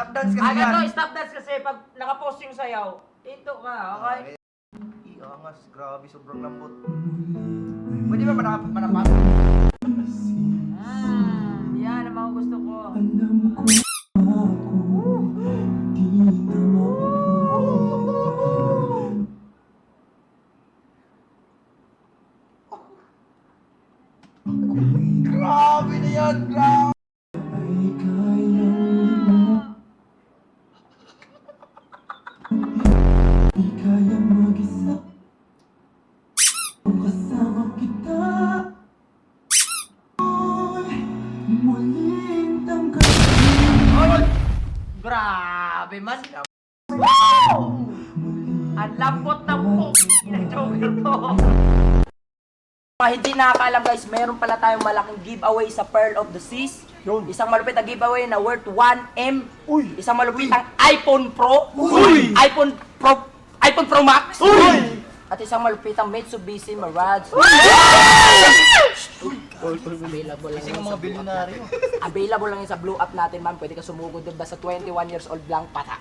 Stop dance kasi Agad yan. to, stop dance kasi pag nakapost yung sayaw, ito ka, okay? Iangas, grabe, sobrang lambot. Pwede ba manapak? Yan ang mga gusto ko. Grabe na yan, grabe! Grabe man. Wow! Ang lambot ng ng Joker to. Hindi nakakaalam guys, meron pala tayong malaking giveaway sa Pearl of the Seas. Isang malupit na giveaway na worth 1M. Isang malupit ang iPhone Pro. iPhone Pro Max. At isang malupit ang Mitsubishi Mirage. Available lang yung mga bilyonaryo. Available lang yun sa Blue App natin, ma'am. Pwede ka sumugod doon. Basta 21 years old lang pataas.